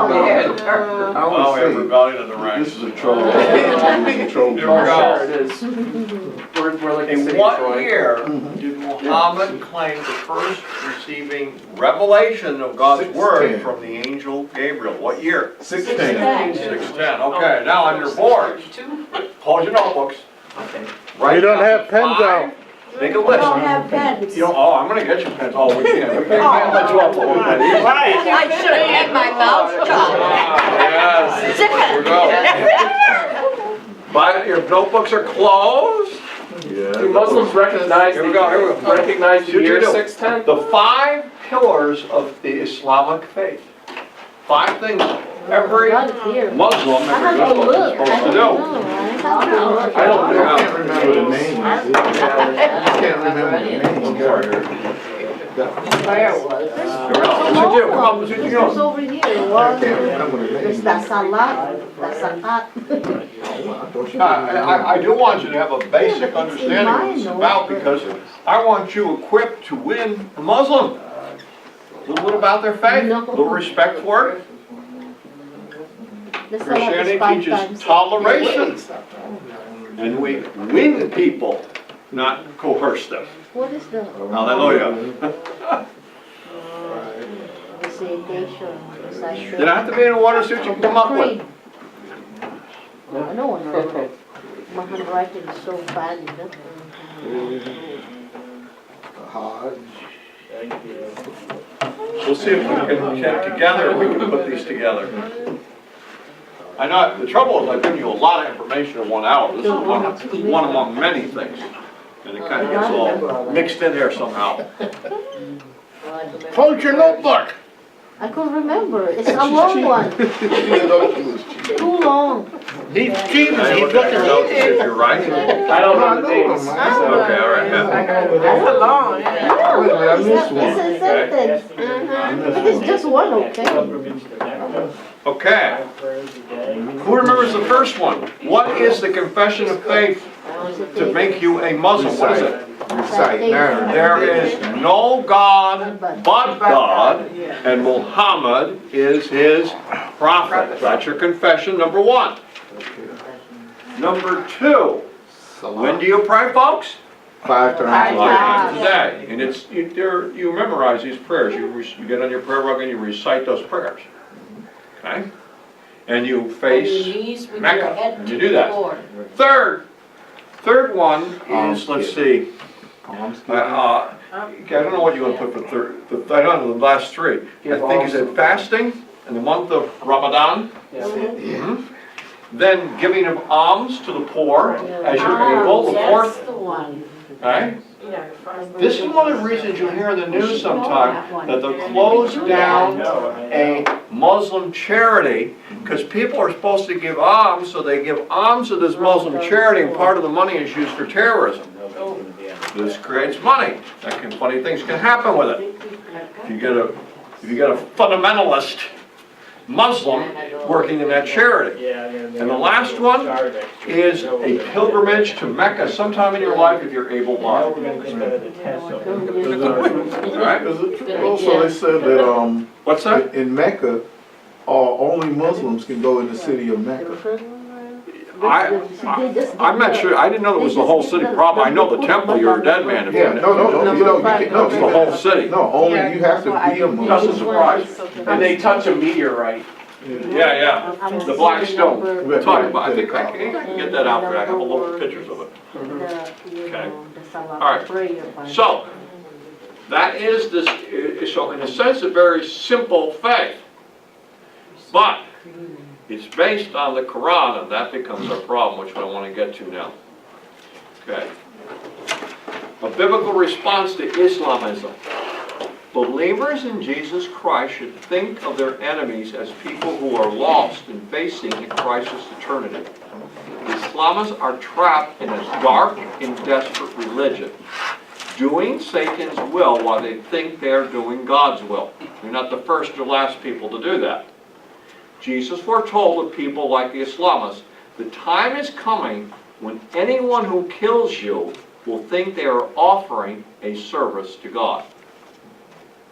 Oh, we have rebellion in the ranks. This is a troll. This is a troll. Here we go. It is. We're like the In city of what Troy. year did Muhammad claim the first receiving revelation of God's word from the angel Gabriel? What year? 610. 610. Okay, now on your board, hold your notebooks. Write We don't down have pens 5. out. Make a I list. don't have pens. You don't, oh, I'm gonna get you pens. Oh, we can't. We can't let you off the hook. I should have had my mouth shut. Yes. Here we go. But your notebooks are closed. Do Muslims recognize Here we go, here we go. recognize the Should you year do? 610? The 5 pillars of the Islamic faith. 5 things every Muslim, every Muslim is supposed to do. I don't know. I can't remember the names. I can't remember the names. Where was it? What you do? Come on, what you It's do? over here. I can't remember the It's names. the salat, the zakat. I do want you to have a basic understanding of what it's about, because I want you equipped to win a Muslim. A little bit about their faith, a little respect for it. The salat is Christianity 5 teaches times. toleration, and we win people, not coerce them. What is the Hallelujah. recitation? Did I have to be in a water suit you can come up with? No. My handwriting is so bad, you know. We'll see if we can together, we can put these together. I know, the trouble is I've given you a lot of information in 1 hour. This is one among many things. And it kind of gets all mixed in there somehow. Hold your notebook. I couldn't remember. It's a long one. Too long. He's cheating, he's looking at notes if you're right. I don't know the names. Okay, all right, yeah. That's a long. Wait a minute, I missed one. It's a sentence. But it's just one, okay? Okay. Who remembers the first one? What is the confession of faith to make you a Muslim? What is it? Recite now. There is no God but God, and Muhammad is his prophet. That's your confession, number 1. Number 2, when do you pray, folks? 5 times. 5 times a day. And it's you memorize these prayers. You get on your prayer rug and you recite those prayers. Okay? And you face Mecca, and you do that. Third one is, let's see, I don't know what you want to put for third. I don't know the last 3. I think is it fasting in the month of Ramadan. Then giving of alms to the poor as you're able. The 4th. Okay? This is one of the reasons you hear in the news sometimes that they'll close down a Muslim charity because people are supposed to give alms, so they give alms to this Muslim charity, and part of the money is used for terrorism. This creates money. Funny things can happen with it. If you get a fundamentalist Muslim working in that charity. And the last one is a pilgrimage to Mecca sometime in your life if you're able-bodied. Also, they said that What's that? in Mecca, only Muslims can go in the city of Mecca. I'm not sure. I didn't know it was the whole city. Probably. I know the temple. You're a dead man if Yeah, no, you can't. No, It's the whole city. No, only you have to be a Muslim. Doesn't surprise. And they touch a meteorite. Yeah. The black stone. We'll talk about. I think I can get that out there. I have a little pictures of it. Okay. All right. So that is this. So in a sense, a very simple faith, but it's based on the Quran, and that becomes our problem, which I want to get to now. Okay. A biblical response to Islamism. Believers in Jesus Christ should think of their enemies as people who are lost and facing a crisis eternity. Islamists are trapped in a dark and desperate religion, doing Satan's will while they think they are doing God's will. You're not the first or last people to do that. Jesus foretold of people like the Islamists, the time is coming when anyone who kills you will think they are offering a service to God.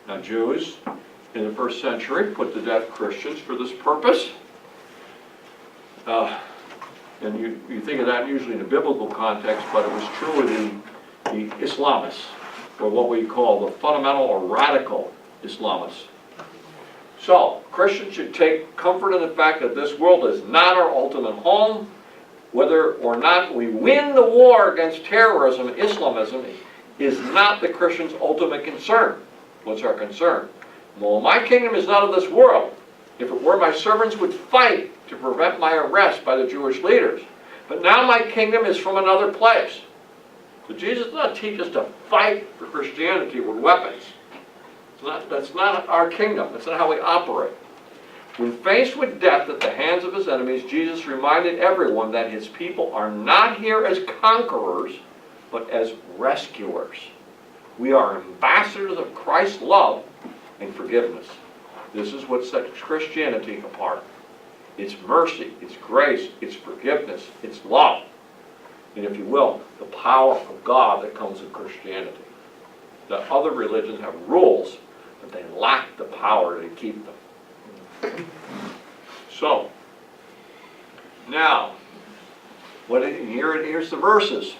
Now Jews, in the first century put to death Christians for this purpose. And you think of that usually in a biblical context, but it was true with the Islamists, or what we call the fundamental or radical Islamists. So, Christians should take comfort in the fact that this world is not our ultimate home. Whether or not we win the war against terrorism and Islamism is not the Christian's ultimate concern. What's our concern? Well, my kingdom is not of this world. If it were, my servants would fight to prevent my arrest by the Jewish leaders. But now my kingdom is from another place. So Jesus does not teach us to fight for Christianity with weapons. That's not our kingdom. That's not how we operate. When faced with death at the hands of his enemies, Jesus reminded everyone that his people are not here as conquerors, but as rescuers. We are ambassadors of Christ's love and forgiveness. This is what sets Christianity apart. It's mercy, it's grace, it's forgiveness, it's love. And if you will, the power of God that comes with Christianity. The other religions have rules, but they lack the power to keep them. So, now, here's the verses.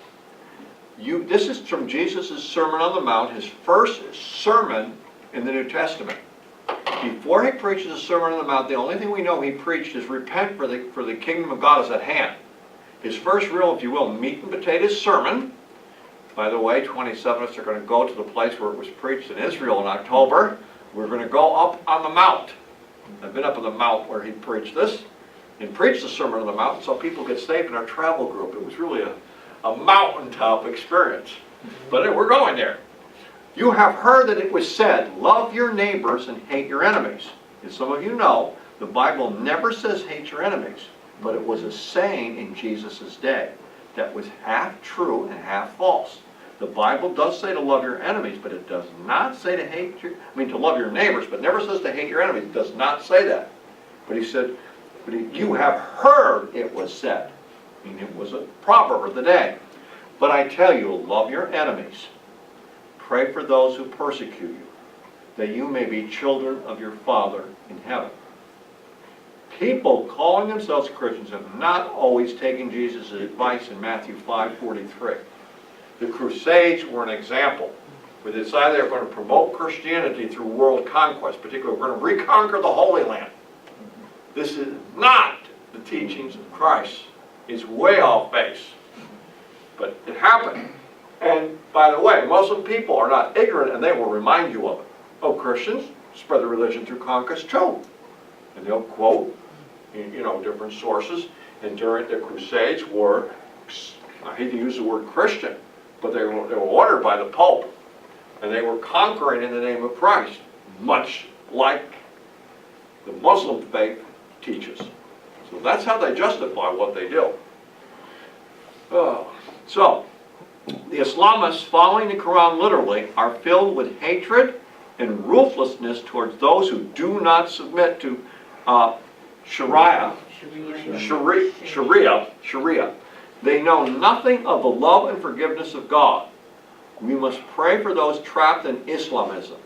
This is from Jesus' Sermon on the Mount, his first sermon in the New Testament. Before he preaches the Sermon on the Mount, the only thing we know he preached is repent, for the kingdom of God is at hand. His first real, if you will, meat and potatoes sermon. By the way, 27 of us are going to go to the place where it was preached in Israel in October. We're going to go up on the Mount. I've been up on the Mount where he preached this, and preached the Sermon on the Mount, so people get saved in our travel group. It was really a mountaintop experience. But we're going there. You have heard that it was said, love your neighbors and hate your enemies. And some of you know, the Bible never says hate your enemies, but it was a saying in Jesus' day that was half true and half false. The Bible does say to love your enemies, but it does not say to love your neighbors, but never says to hate your enemies. It does not say that. But he said, you have heard it was said. I mean, it was a proverb of the day. But I tell you, love your enemies. Pray for those who persecute you, that you may be children of your Father in heaven. People calling themselves Christians have not always taken Jesus' advice in Matthew 5:43. The Crusades were an example where they decided they were going to promote Christianity through world conquest. Particularly, we're going to reconquer the Holy Land. This is not the teachings of Christ. It's way off base. But it happened. And by the way, Muslim people are not ignorant, and they will remind you of it. Oh, Christians spread the religion through conquest too. And they'll quote, different sources. And during the Crusades were, I hate to use the word Christian, but they were ordered by the Pope. And they were conquering in the name of Christ, much like the Muslim faith teaches. So that's how they justify what they do. So, the Islamists, following the Quran literally, are filled with hatred and ruthlessness towards those who do not submit to Sharia. They know nothing of the love and forgiveness of God. We must pray for those trapped in Islamism,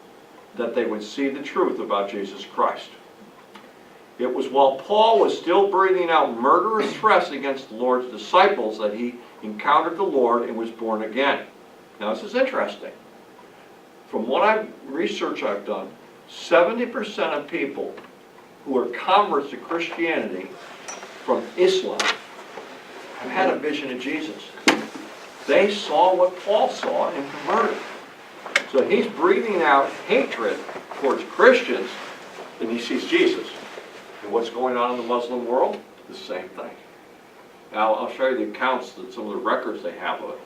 that they would see the truth about Jesus Christ. It was while Paul was still breathing out murderous threats against the Lord's disciples that he encountered the Lord and was born again. Now this is interesting. From what research I've done, 70% of people who are converts to Christianity from Islam have had a vision of Jesus. They saw what Paul saw and converted. So he's breathing out hatred towards Christians, and he sees Jesus. And what's going on in the Muslim world? The same thing. Now, I'll show you the accounts, some of the records they have of it.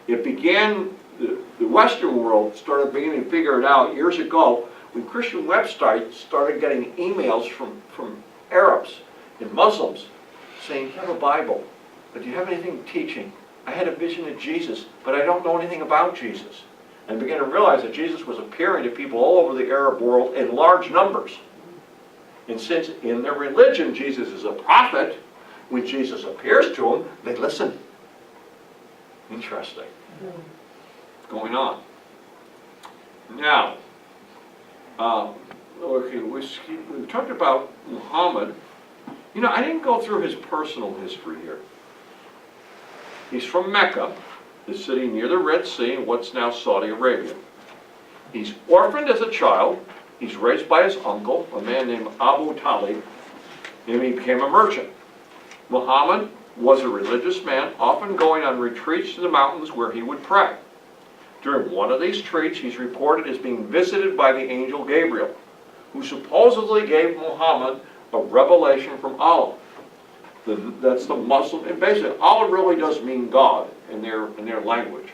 It began, the Western world started beginning to figure it out years ago when Christian websites started getting emails from Arabs and Muslims saying, you have a Bible, but do you have anything teaching? I had a vision of Jesus, but I don't know anything about Jesus. And began to realize that Jesus was appearing to people all over the Arab world in large numbers. And since in their religion Jesus is a prophet, when Jesus appears to them, they listen. Interesting. Going on. Now, okay, we talked about Muhammad. You know, I didn't go through his personal history here. He's from Mecca, the city near the Red Sea in what's now Saudi Arabia. He's orphaned as a child. He's raised by his uncle, a man named Abu Talib, and he became a merchant. Muhammad was a religious man, often going on retreats to the mountains where he would pray. During one of these retreats, he's reported as being visited by the angel Gabriel, who supposedly gave Muhammad a revelation from Allah. That's the Muslim, and basically Allah really does mean God in their language.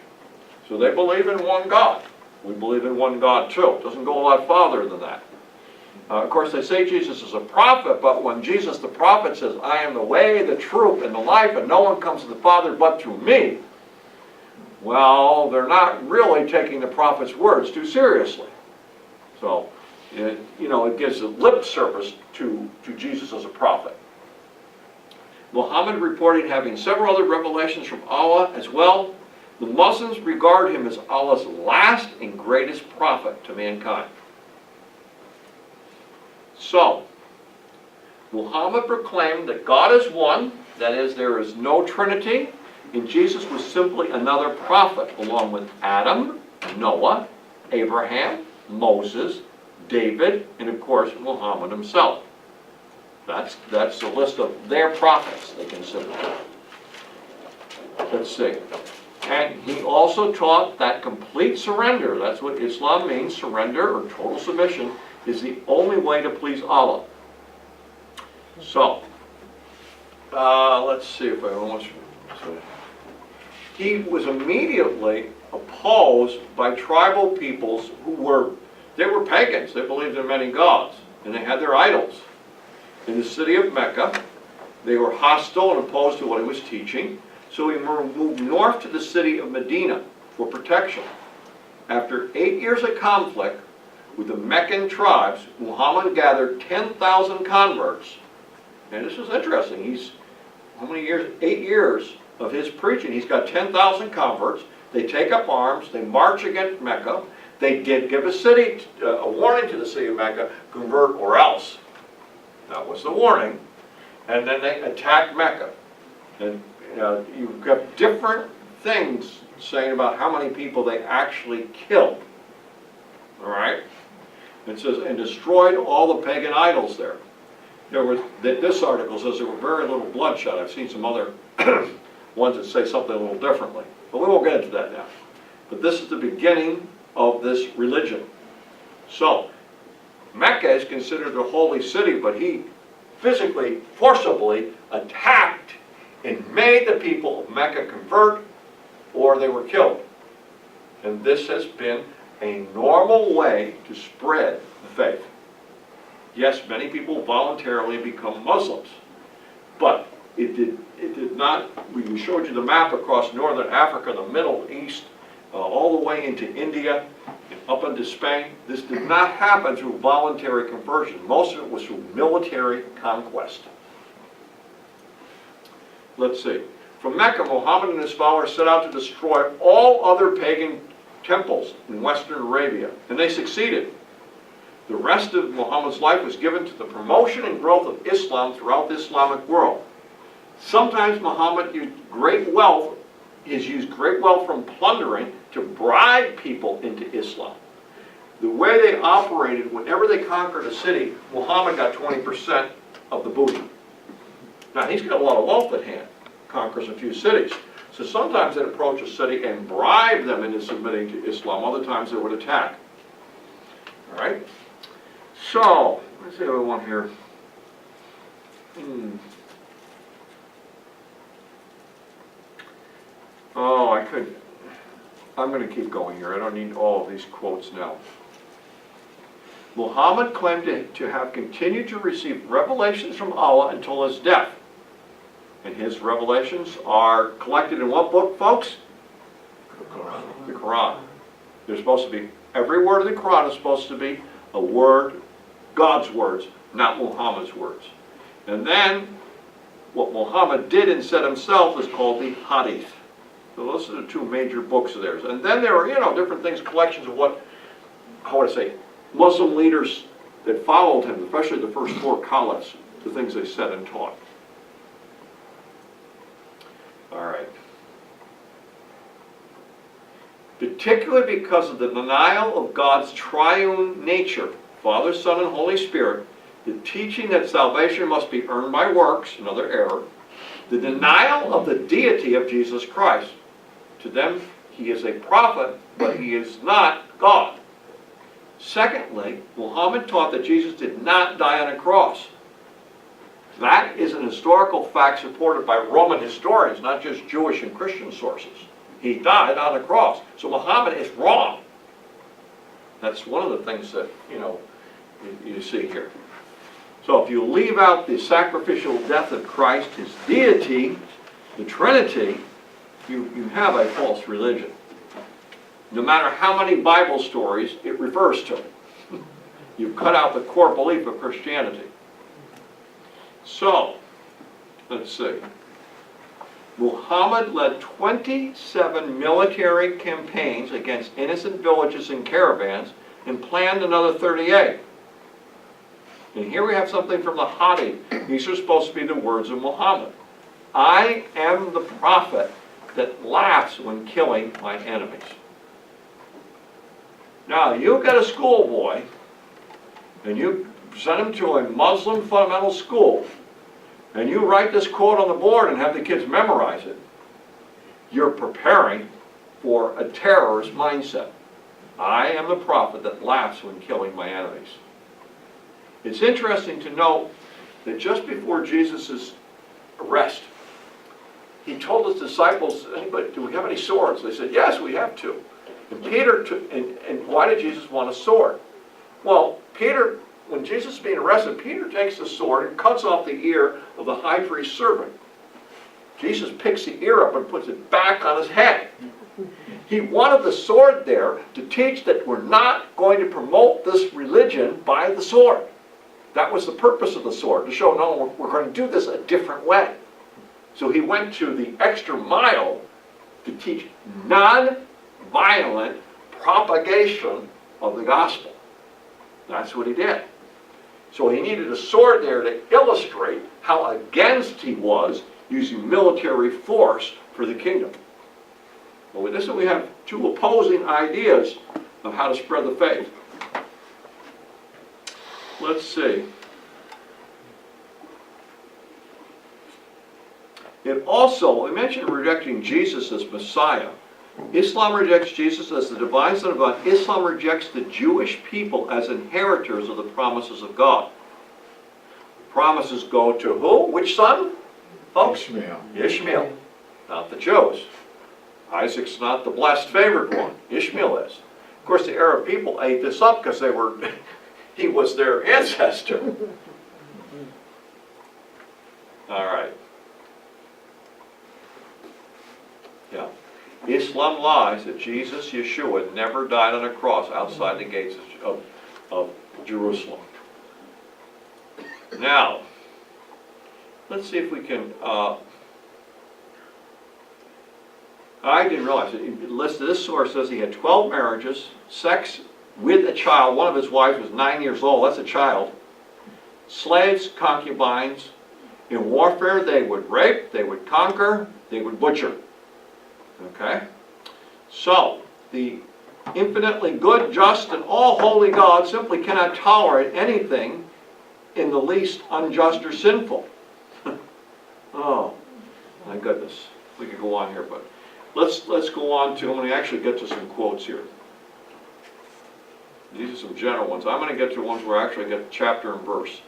So they believe in one God. We believe in one God too. It doesn't go a lot farther than that. Of course, they say Jesus is a prophet, but when Jesus the prophet says, I am the way, the truth, and the life, and no one comes to the Father but through me, well, they're not really taking the prophet's words too seriously. So, it gives a lip service to Jesus as a prophet. Muhammad reported having several other revelations from Allah as well. The Muslims regard him as Allah's last and greatest prophet to mankind. So, Muhammad proclaimed that God is one, that is, there is no Trinity, and Jesus was simply another prophet, along with Adam, Noah, Abraham, Moses, David, and of course, Muhammad himself. That's the list of their prophets they consider. Let's see. And he also taught that complete surrender, that's what Islam means, surrender or total submission, is the only way to please Allah. So, let's see if I almost... He was immediately opposed by tribal peoples who were pagans. They believed in many gods, and they had their idols. In the city of Mecca, they were hostile and opposed to what he was teaching, so he moved north to the city of Medina for protection. After 8 years of conflict with the Meccan tribes, Muhammad gathered 10,000 converts. And this is interesting. He's, how many years? 8 years of his preaching. He's got 10,000 converts. They take up arms. They march against Mecca. They give a warning to the city of Mecca, convert or else. That was the warning. And then they attacked Mecca. And you've got different things saying about how many people they actually killed. All right? It says, and destroyed all the pagan idols there. This article says there were very little bloodshed. I've seen some other ones that say something a little differently. But we won't get into that now. But this is the beginning of this religion. So, Mecca is considered a holy city, but he physically, forcibly attacked and made the people of Mecca convert, or they were killed. And this has been a normal way to spread the faith. Yes, many people voluntarily become Muslims, but it did not. We showed you the map across northern Africa, the Middle East, all the way into India, and up into Spain. This did not happen through voluntary conversion. Most of it was through military conquest. Let's see. From Mecca, Muhammad and his followers set out to destroy all other pagan temples in Western Arabia, and they succeeded. The rest of Muhammad's life was given to the promotion and growth of Islam throughout the Islamic world. Sometimes Muhammad used great wealth from plundering to bribe people into Islam. The way they operated, whenever they conquered a city, Muhammad got 20% of the booty. Now, he's got a lot of wealth at hand, conquers a few cities. So sometimes they'd approach a city and bribe them into submitting to Islam. Other times they would attack. All right? So, let's see what we want here. Oh, I'm going to keep going here. I don't need all of these quotes now. Muhammad claimed to have continued to receive revelations from Allah until his death. And his revelations are collected in what book, folks? The Quran. They're supposed to be, every word of the Quran is supposed to be a word, God's words, not Muhammad's words. And then, what Muhammad did and said himself is called the Hadith. So those are the two major books of theirs. And then there are, different things, collections of what, how would I say, Muslim leaders that followed him, especially the first 4 caliphs, the things they said and taught. All right. Particularly because of the denial of God's triune nature, Father, Son, and Holy Spirit, the teaching that salvation must be earned by works, another error, the denial of the deity of Jesus Christ. To them, he is a prophet, but he is not God. Secondly, Muhammad taught that Jesus did not die on a cross. That is an historical fact supported by Roman historians, not just Jewish and Christian sources. He died on a cross. So Muhammad is wrong. That's one of the things that, you see here. So if you leave out the sacrificial death of Christ, his deity, the Trinity, you have a false religion. No matter how many Bible stories it refers to. You've cut out the core belief of Christianity. So, let's see. Muhammad led 27 military campaigns against innocent villages and caravans and planned another 38. And here we have something from the Hadith. These are supposed to be the words of Muhammad. I am the prophet that laughs when killing my enemies. Now, you get a schoolboy, and you send him to a Muslim fundamental school, and you write this quote on the board and have the kids memorize it, you're preparing for a terrorist mindset. I am the prophet that laughs when killing my enemies. It's interesting to note that just before Jesus' arrest, he told his disciples, do we have any swords? They said, yes, we have 2. And Peter took, and why did Jesus want a sword? Well, Peter, when Jesus is being arrested, Peter takes the sword and cuts off the ear of the high priest's servant. Jesus picks the ear up and puts it back on his head. He wanted the sword there to teach that we're not going to promote this religion by the sword. That was the purpose of the sword, to show, no, we're going to do this a different way. So he went to the extra mile to teach non-violent propagation of the gospel. That's what he did. So he needed a sword there to illustrate how against he was using military force for the kingdom. Well, with this we have 2 opposing ideas of how to spread the faith. Let's see. It also, we mentioned rejecting Jesus as Messiah. Islam rejects Jesus as the divine Son of God. Islam rejects the Jewish people as inheritors of the promises of God. The promises go to who? Which son? Folks? Ishmael. Ishmael, not the Jews. Isaac's not the blessed favored one. Ishmael is. Of course, the Arab people ate this up because he was their ancestor. All right. Yeah. Islam lies that Jesus, Yeshua, never died on a cross outside the gates of Jerusalem. Now, let's see if we can... I didn't realize it. This source says he had 12 marriages, sex with a child. One of his wives was 9 years old. That's a child. Slaves, concubines. In warfare, they would rape, they would conquer, they would butcher. Okay? So, the infinitely good, just, and all holy God simply cannot tolerate anything in the least unjust or sinful. Oh, my goodness. We could go on here, but let's go on to, I'm going to actually get to some quotes here. These are some general ones. I'm going to get to ones where I actually get chapter and verse.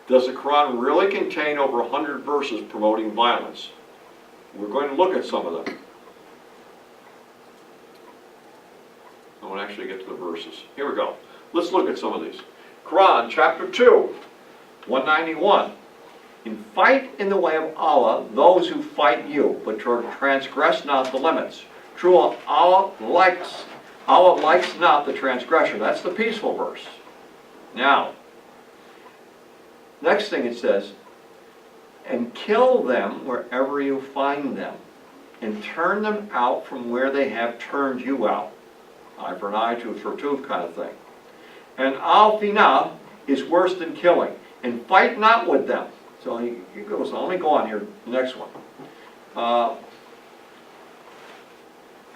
Does the Quran really contain over 100 verses promoting violence? We're going to look at some of them. I want to actually get to the verses. Here we go. Let's look at some of these. Quran, chapter 2, 191. And fight in the way of Allah those who fight you, but transgress not the limits. True, Allah likes not the transgressor. That's the peaceful verse. Now, next thing it says, and kill them wherever you find them, and turn them out from where they have turned you out. Eye for an eye, tooth for a tooth kind of thing. And al-fina is worse than killing, and fight not with them. So he goes on. Let me go on here, the next one.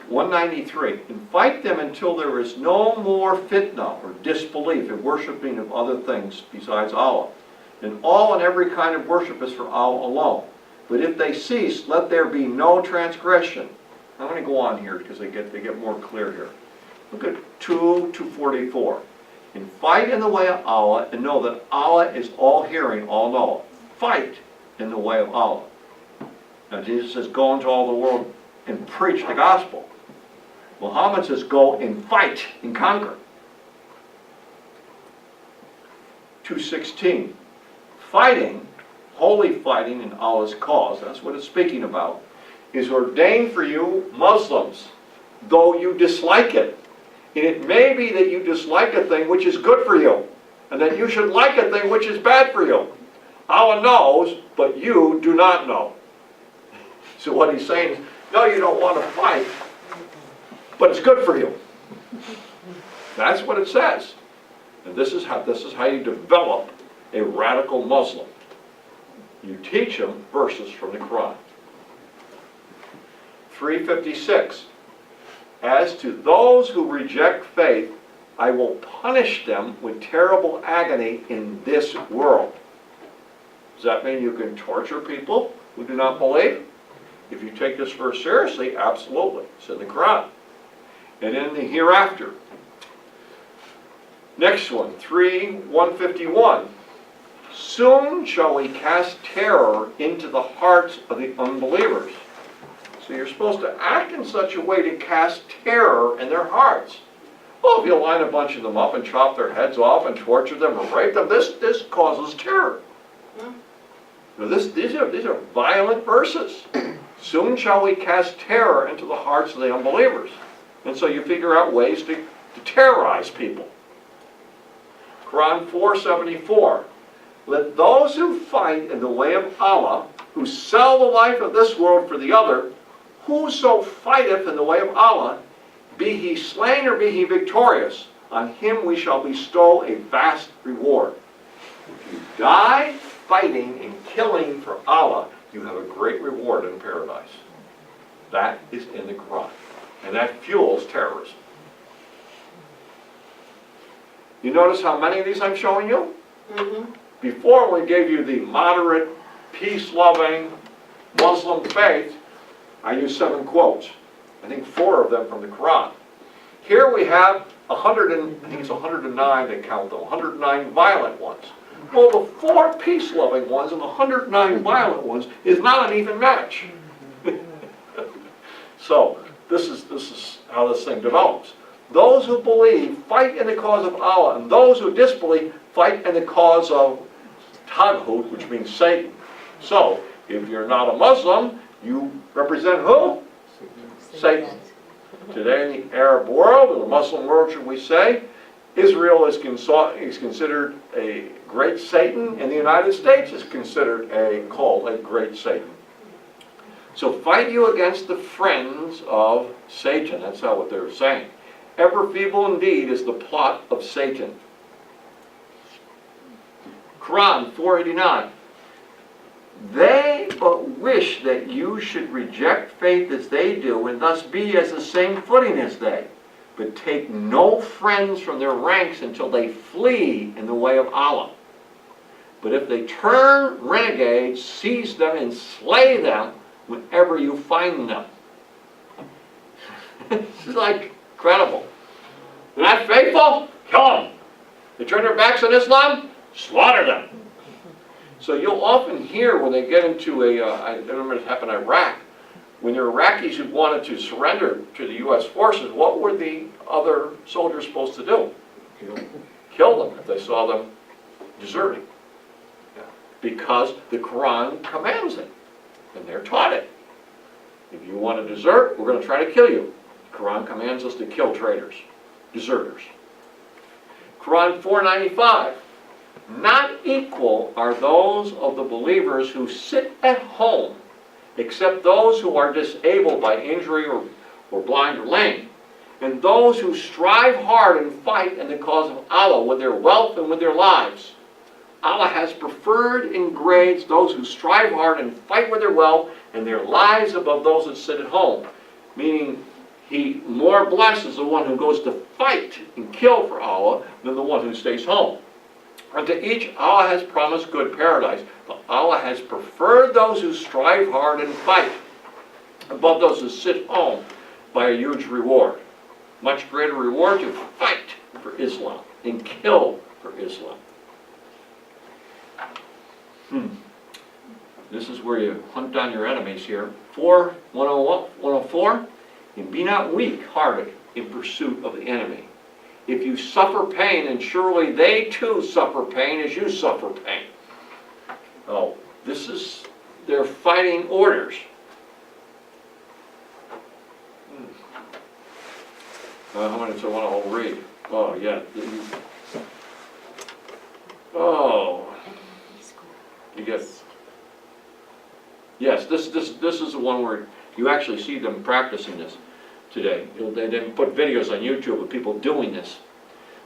193, and fight them until there is no more fitna, or disbelief, in worshiping of other things besides Allah. And all and every kind of worship is for Allah alone. But if they cease, let there be no transgression. I'm going to go on here because they get more clear here. Look at 2:244. And fight in the way of Allah, and know that Allah is all hearing, all knowing. Fight in the way of Allah. Now Jesus says, go into all the world and preach the gospel. Muhammad says, go and fight and conquer. 2:16. Fighting, holy fighting in Allah's cause, that's what it's speaking about, is ordained for you Muslims, though you dislike it. And it may be that you dislike a thing which is good for you, and that you should like a thing which is bad for you. Allah knows, but you do not know. So what he's saying is, no, you don't want to fight, but it's good for you. That's what it says. And this is how you develop a radical Muslim. You teach them verses from the Quran. 356. As to those who reject faith, I will punish them with terrible agony in this world. Does that mean you can torture people who do not believe? If you take this verse seriously, absolutely. It's in the Quran. And in the hereafter. Next one, 3:151. Soon shall we cast terror into the hearts of the unbelievers. So you're supposed to act in such a way to cast terror in their hearts. Well, if you line a bunch of them up and chop their heads off and torture them or rape them, this causes terror. Now these are violent verses. Soon shall we cast terror into the hearts of the unbelievers. And so you figure out ways to terrorize people. Quran 4:74. Let those who fight in the way of Allah, who sell the life of this world for the other, whoso fighteth in the way of Allah, be he slain or be he victorious, on him we shall bestow a vast reward. If you die fighting and killing for Allah, you have a great reward in paradise. That is in the Quran. And that fuels terrorism. You notice how many of these I'm showing you? Mm-hmm. Before, we gave you the moderate, peace-loving Muslim faith, I used 7 quotes. I think 4 of them from the Quran. Here we have 109, they count them, 109 violent ones. Well, the 4 peace-loving ones and the 109 violent ones is not an even match. So, this is how this thing develops. Those who believe fight in the cause of Allah, and those who disbelieve fight in the cause of Taghut, which means Satan. So, if you're not a Muslim, you represent who? Satan. Today in the Arab world, or the Muslim world should we say, Israel is considered a great Satan, and the United States is considered called a great Satan. So fight you against the friends of Satan. That's not what they're saying. Ever feeble indeed is the plot of Satan. Quran 4:89. They but wish that you should reject faith as they do, and thus be as the same footing as they. But take no friends from their ranks until they flee in the way of Allah. But if they turn renegades, seize them and slay them whenever you find them. This is like incredible. They're not faithful? Kill them. They turn their backs on Islam? Slaughter them. So you'll often hear when they get into I remember it happened in Iraq, when the Iraqis who wanted to surrender to the U.S. forces, what were the other soldiers supposed to do? Kill them if they saw them deserting. Yeah. Because the Quran commands it, and they're taught it. If you want to desert, we're going to try to kill you. The Quran commands us to kill traitors, deserters. Quran 4:95. Not equal are those of the believers who sit at home, except those who are disabled by injury or blind or lame, and those who strive hard and fight in the cause of Allah with their wealth and with their lives. Allah has preferred in grades those who strive hard and fight with their wealth and their lives above those that sit at home. Meaning, He more blesses the one who goes to fight and kill for Allah than the one who stays home. And to each Allah has promised good paradise, but Allah has preferred those who strive hard and fight above those who sit home by a huge reward. Much greater reward to fight for Islam and kill for Islam. This is where you hunt down your enemies here. 104, and be not weak-hearted in pursuit of the enemy. If you suffer pain, and surely they too suffer pain as you suffer pain. Oh, this is their fighting orders. How many do I want to all read? Oh, yeah. Oh. You get. Yes, this is the one where you actually see them practicing this today. They put videos on YouTube of people doing this.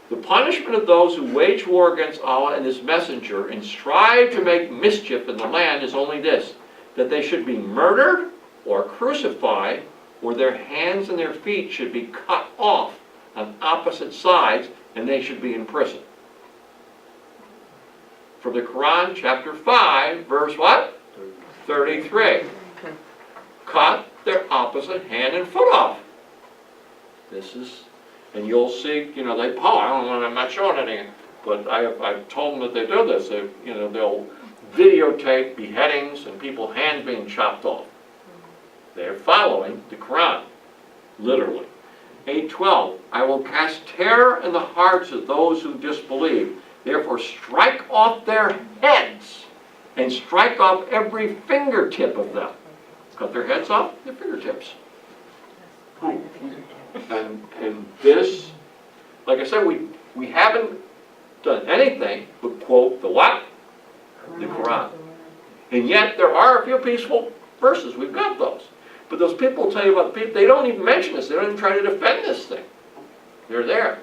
The punishment of those who wage war against Allah and His messenger and strive to make mischief in the land is only this, that they should be murdered or crucified, or their hands and their feet should be cut off on opposite sides, and they should be in prison. From the Quran, chapter 5, verse what? 33. Cut their opposite hand and foot off. This is, and you'll see, you know, I'm not showing anything, but I've told them that they do this. They'll videotape beheadings and people's hands being chopped off. They're following the Quran, literally. 8:12, I will cast terror in the hearts of those who disbelieve. Therefore strike off their heads and strike off every fingertip of them. Cut their heads off, their fingertips. And this, like I said, we haven't done anything but quote the what? The Quran. And yet there are a few peaceful verses. We've got those. But those people tell you about the people, they don't even mention this. They don't even try to defend this thing. They're there.